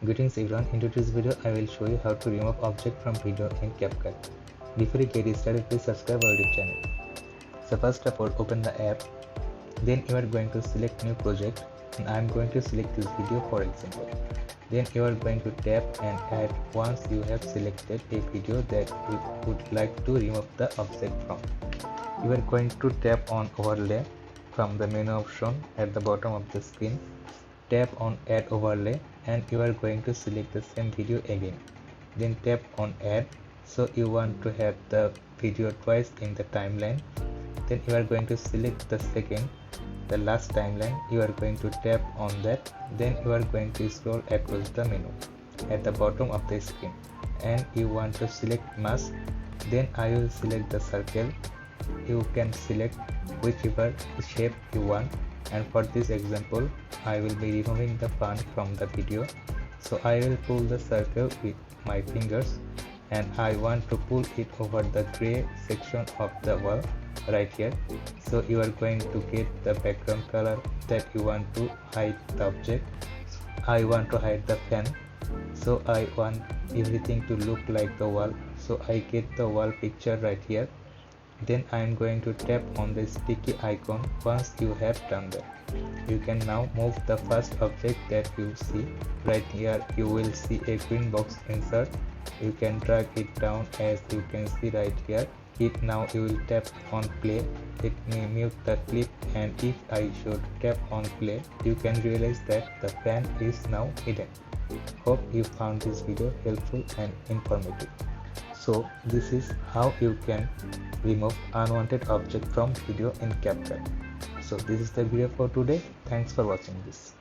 Greetings everyone, in today's video I will show you how to remove object from video in Capcut. Before you get started, please subscribe our YouTube channel. So first of all, open the app, then you are going to select new project and I am going to select this video for example. Then you are going to tap and add once you have selected a video that you would like to remove the object from. You are going to tap on overlay from the menu option at the bottom of the screen. Tap on add overlay and you are going to select the same video again. Then tap on add. So you want to have the video twice in the timeline. Then you are going to select the last timeline. You are going to tap on that. Then you are going to scroll across the menu at the bottom of the screen and you want to select mask. Then I will select the circle. You can select whichever shape you want, and for this example I will be removing the fan from the video. So I will pull the circle with my fingers and I want to pull it over the gray section of the wall right here. So you are going to get the background color that you want to hide the object. I want to hide the fan, so I want everything to look like the wall, so I get the wall picture right here. Then I am going to tap on the sticky icon. Once you have done that, you can now move the first object that you see. Right here you will see a green box insert. You can drag it down as you can see right here. Now you will tap on play. Let me mute the clip, and if I should tap on play, you can realize that the fan is now hidden. Hope you found this video helpful and informative. So this is how you can remove unwanted object from video in Capcut. So this is the video for today. Thanks for watching this.